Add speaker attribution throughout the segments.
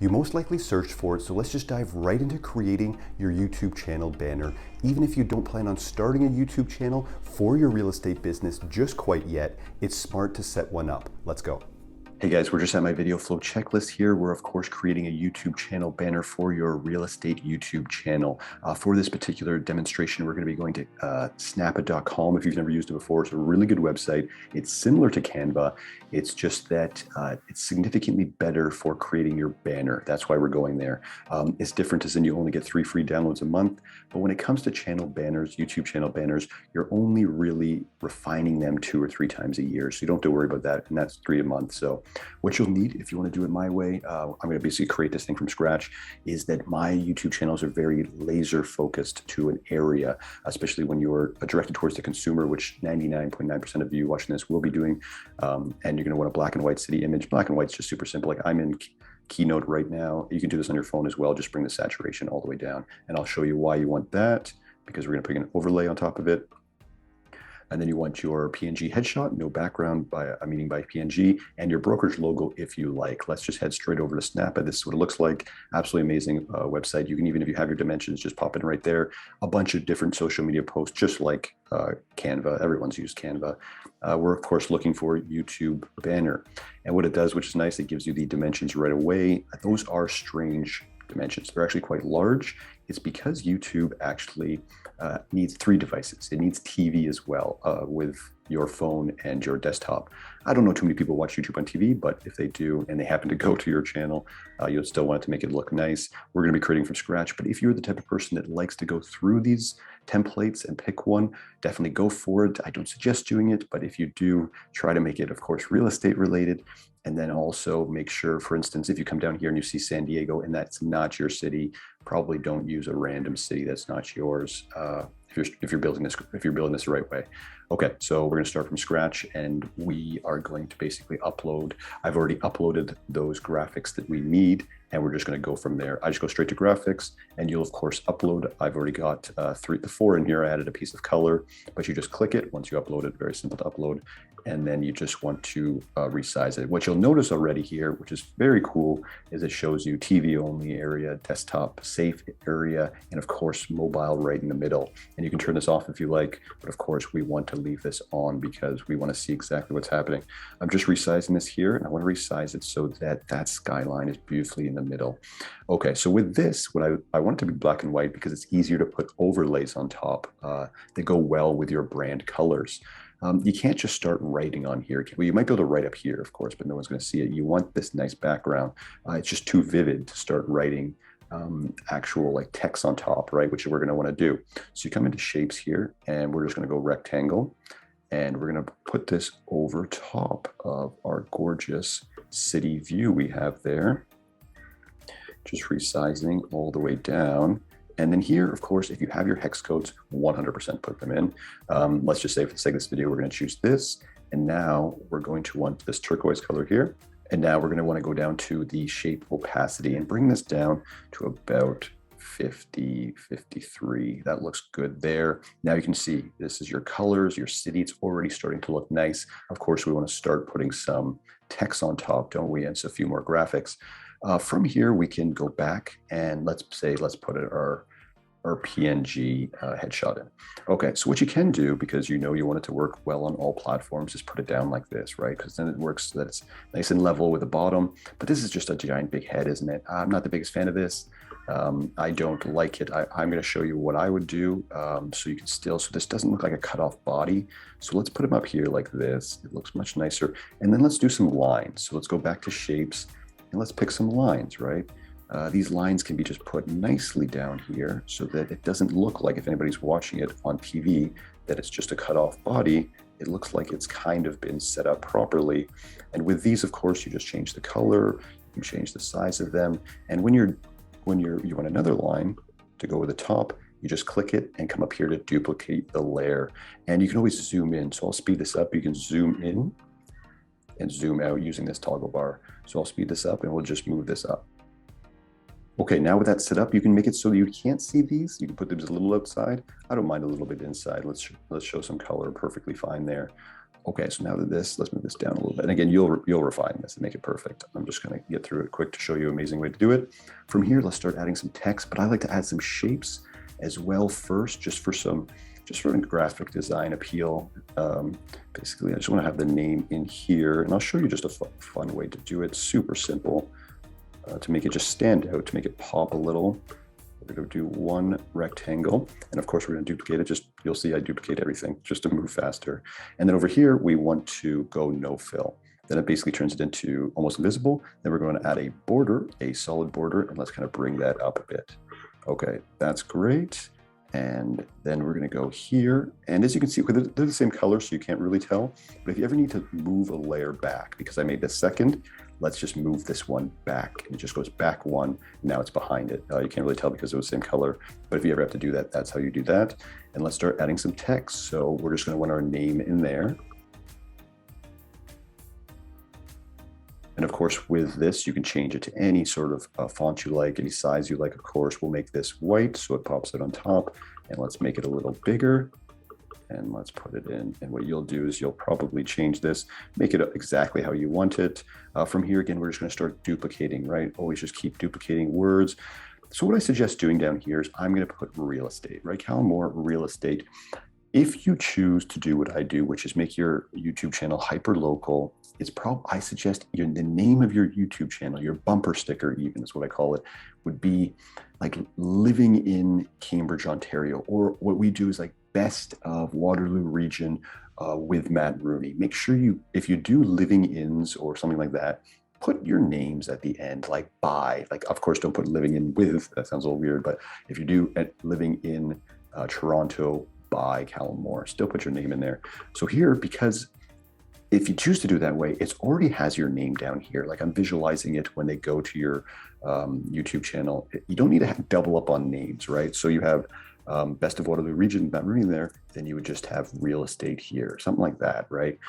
Speaker 1: You most likely searched for it, so let's just dive right into creating your YouTube channel banner. Even if you don't plan on starting a YouTube channel for your real estate business just quite yet, it's smart to set one up. Let's go. Hey guys, we're just at my video flow checklist here. We're of course creating a YouTube channel banner for your real estate YouTube channel. For this particular demonstration, we're going to be going to snapit.com. If you've never used it before, it's a really good website. It's similar to Canva. It's just that it's significantly better for creating your banner. That's why we're going there. It's different as in you only get 3 free downloads a month. But when it comes to channel banners, YouTube channel banners, you're only really refining them 2 or 3 times a year. So you don't have to worry about that. And that's 3 a month. So what you'll need if you want to do it my way, I'm going to basically create this thing from scratch, is that my YouTube channels are very laser focused to an area, especially when you're directed towards the consumer, which 99.9% of you watching this will be doing. And you're going to want a black and white city image. Black and white's just super simple. Like I'm in Keynote right now. You can do this on your phone as well. Just bring the saturation all the way down. And I'll show you why you want that, because we're going to put an overlay on top of it. And then you want your PNG headshot, no background by PNG, and your brokerage logo if you like. Let's just head straight over to Snapit. This is what it looks like. Absolutely amazing website. You can, even if you have your dimensions, just pop in right there. A bunch of different social media posts, just like Canva. Everyone's used Canva. We're of course looking for YouTube banner. And what it does, which is nice, it gives you the dimensions right away. Those are strange dimensions. They're actually quite large. It's because YouTube actually needs 3 devices. It needs TV as well with your phone and your desktop. I don't know too many people watch YouTube on TV, but if they do and they happen to go to your channel, you'll still want it to make it look nice. We're going to be creating from scratch, but if you're the type of person that likes to go through these templates and pick one, definitely go for it. I don't suggest doing it, but if you do, try to make it, of course, real estate related. And then also make sure, for instance, if you come down here and you see San Diego and that's not your city, probably don't use a random city that's not yours if you're building this the right way. Okay, so we're going to start from scratch, and we are going to basically upload. I've already uploaded those graphics that we need, and we're just going to go from there. I just go straight to graphics, and you'll of course upload. I've already got 4 in here. I added a piece of color, but you just click it once you upload it. Very simple to upload. And then you just want to resize it. What you'll notice already here, which is very cool, is it shows you TV only area, desktop safe area, and of course mobile right in the middle. And you can turn this off if you like, but of course we want to leave this on because we want to see exactly what's happening. I'm just resizing this here, and I want to resize it so that that skyline is beautifully in the middle. Okay, so with this, I want it to be black and white because it's easier to put overlays on top that go well with your brand colors. You can't just start writing on here. Well, you might be able to write up here, of course, but no one's going to see it. You want this nice background. It's just too vivid to start writing actual like text on top, right? Which we're going to want to do. So you come into shapes here, and we're just going to go rectangle, and we're going to put this over top of our gorgeous city view we have there. Just resizing all the way down. And then here, of course, if you have your hex codes, 100% put them in. Let's just say for the sake of this video, we're going to choose this. And now we're going to want this turquoise color here. And now we're going to want to go down to the shape opacity and bring this down to about 50, 53. That looks good there. Now you can see this is your colors, your city. It's already starting to look nice. Of course, we want to start putting some text on top, don't we? And so a few more graphics. From here, we can go back and let's put our PNG headshot in. Okay, so what you can do, because you want it to work well on all platforms, is put it down like this, right? Because then it works so that it's nice and level with the bottom. But this is just a giant big head, isn't it? I'm not the biggest fan of this. I don't like it. I'm going to show you what I would do so you can so this doesn't look like a cut off body. So let's put him up here like this. It looks much nicer. And then let's do some lines. So let's go back to shapes and let's pick some lines, right? These lines can be just put nicely down here so that it doesn't look like, if anybody's watching it on TV, that it's just a cut off body. It looks like it's kind of been set up properly. And with these, of course, you just change the color, you change the size of them. And when you want another line to go with the top, you just click it and come up here to duplicate the layer. And you can always zoom in. So I'll speed this up. You can zoom in and zoom out using this toggle bar. So I'll speed this up and we'll just move this up. Okay, now with that set up, you can make it so that you can't see these. You can put them just a little outside. I don't mind a little bit inside. Let's show some color, perfectly fine there. Okay, so now that let's move this down a little bit. And again, you'll refine this and make it perfect. I'm just gonna get through it quick to show you an amazing way to do it. From here, let's start adding some text, but I like to add some shapes as well first, just for graphic design appeal. Basically, I just wanna have the name in here, and I'll show you just a fun way to do it. Super simple, to make it just stand out, to make it pop a little. We're going to do one rectangle, and of course we're going to duplicate it. You'll see I duplicate everything just to move faster. And then over here we want to go no fill. Then it basically turns it into almost invisible. Then we're going to add a border, a solid border, and let's kind of bring that up a bit. Okay, that's great. And then we're going to go here, and as you can see, they're the same color, so you can't really tell. But if you ever need to move a layer back, because I made this second, let's just move this one back. It just goes back one. Now it's behind it. You can't really tell because it was the same color. But if you ever have to do that, that's how you do that. And let's start adding some text. So we're just going to want our name in there. And of course, with this, you can change it to any sort of font you like, any size you like. Of course, we'll make this white so it pops out on top. And let's make it a little bigger. And let's put it in. And what you'll do is you'll probably change this, make it exactly how you want it. From here, again, we're just going to start duplicating, right? Always just keep duplicating words. So what I suggest doing down here is I'm going to put real estate, right? Callum Moore, real estate. If you choose to do what I do, which is make your YouTube channel hyper local, I suggest the name of your YouTube channel, your bumper sticker even is what I call it, would be like living in Cambridge, Ontario, or what we do is like best of Waterloo region with Matt Rooney. Make sure if you do living ins or something like that, put your names at the end, like by, like of course don't put living in with, that sounds a little weird, but if you do living in Toronto by Callum Moore, still put your name in there. So here, because if you choose to do it that way, it already has your name down here. Like I'm visualizing it when they go to your YouTube channel. You don't need to double up on names, right? So you have best of Waterloo region, Matt Rooney there, then you would just have real estate here, something like that, right?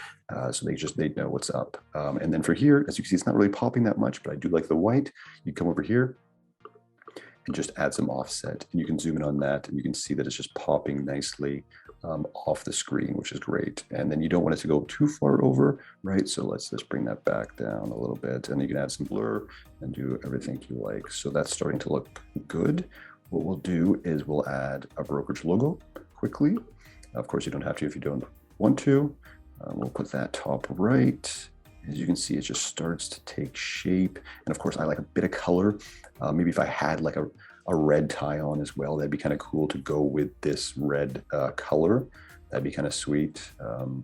Speaker 1: So they'd know what's up. And then for here, as you can see, it's not really popping that much, but I do like the white. You come over here and just add some offset, and you can zoom in on that, and you can see that it's just popping nicely off the screen, which is great. And then you don't want it to go too far over, right? So let's just bring that back down a little bit, and you can add some blur and do everything you like. So that's starting to look good. What we'll do is we'll add a brokerage logo quickly. Of course, you don't have to if you don't want to. We'll put that top right. As you can see, it just starts to take shape. And of course, I like a bit of color. Maybe if I had like a red tie on as well, that'd be kind of cool to go with this red color. That'd be kind of sweet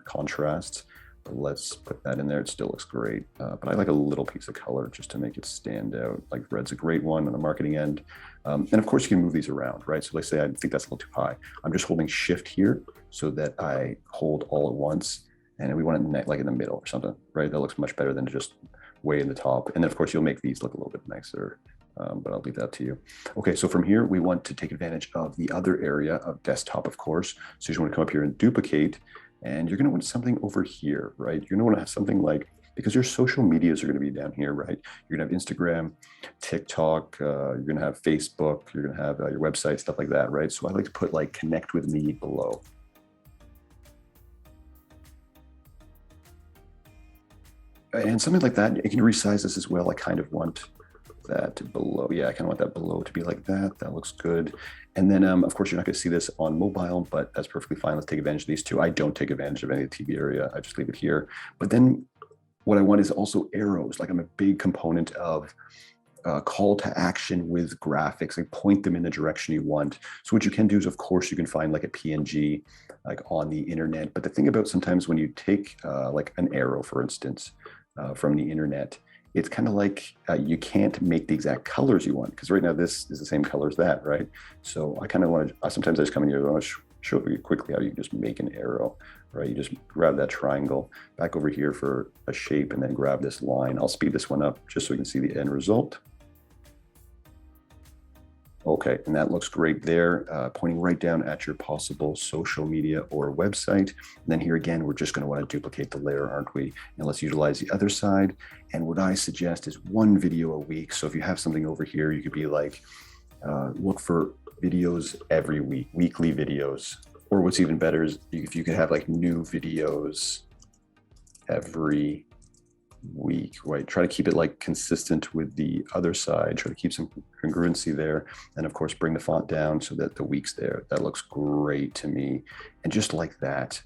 Speaker 1: contrast. But let's put that in there. It still looks great. But I like a little piece of color just to make it stand out. Like red's a great one on the marketing end. And of course, you can move these around, right? So let's say I think that's a little too high. I'm just holding shift here so that I hold all at once. And we want it like in the middle or something, right? That looks much better than just way in the top. And then of course you'll make these look a little bit nicer, but I'll leave that to you. Okay, so from here, we want to take advantage of the other area of desktop, of course. So you just want to come up here and duplicate, and you're gonna want something over here, right? You're gonna wanna have something like, because your social medias are gonna be down here, right? You're gonna have Instagram, TikTok, you're gonna have Facebook, you're gonna have your website, stuff like that, right? So I like to put like connect with me below. And something like that, you can resize this as well. I kind of want that below. Yeah, I kind of want that below to be like that. That looks good. And then, of course, you're not going to see this on mobile, but that's perfectly fine. Let's take advantage of these two. I don't take advantage of any of the TV area. I just leave it here. But then what I want is also arrows. Like I'm a big component of call to action with graphics, like point them in the direction you want. So what you can do is, of course, you can find like a PNG like on the internet. But the thing about sometimes when you take like an arrow, for instance, from the internet, it's kind of like you can't make the exact colors you want, because right now this is the same color as that, right? So I kind of want to, sometimes I just come in here and I want to show you quickly how you can just make an arrow, right? You just grab that triangle back over here for a shape and then grab this line. I'll speed this one up just so you can see the end result. Okay, and that looks great there, pointing right down at your possible social media or website. And then here again, we're just going to want to duplicate the layer, aren't we? And let's utilize the other side. And what I suggest is one video a week. So if you have something over here, you could be like, look for videos every week, weekly videos. Or what's even better is if you could have like new videos every week, right? Try to keep it like consistent with the other side. Try to keep some congruency there. And of course, bring the font down so that the week's there. That looks great to me. And just like that,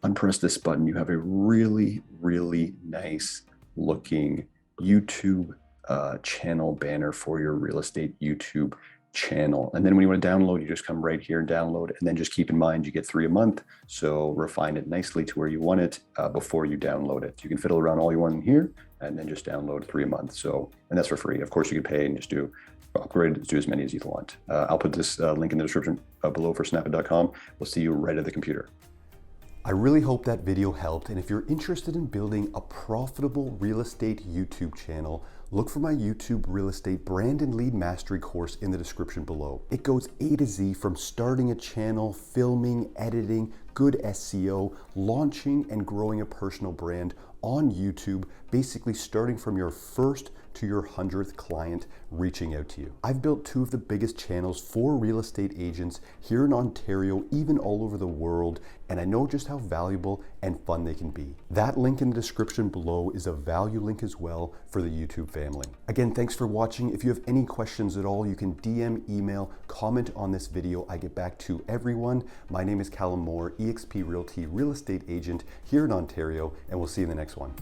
Speaker 1: unpress this button. You have a really, really nice looking YouTube channel banner for your real estate YouTube channel. And then when you want to download, you just come right here and download. And then just keep in mind, you get 3 a month. So refine it nicely to where you want it before you download it. You can fiddle around all you want in here and then just download 3 a month. So, and that's for free. Of course, you can pay and just upgrade, do as many as you want. I'll put this link in the description below for snapit.com. We'll see you right at the computer. I really hope that video helped, and if you're interested in building a profitable real estate YouTube channel, look for my YouTube Real Estate Brand and Lead Mastery course in the description below. It goes A to Z from starting a channel, filming, editing, good SEO, launching and growing a personal brand on YouTube, basically starting from your first to your 100th client reaching out to you. I've built 2 of the biggest channels for real estate agents here in Ontario, even all over the world, and I know just how valuable and fun they can be. That link in the description below is a value link as well for the YouTube family. Again, thanks for watching. If you have any questions at all, you can DM, email, comment on this video. I get back to everyone. My name is Callum Moore, eXp Realty real estate agent here in Ontario, and we'll see you in the next one.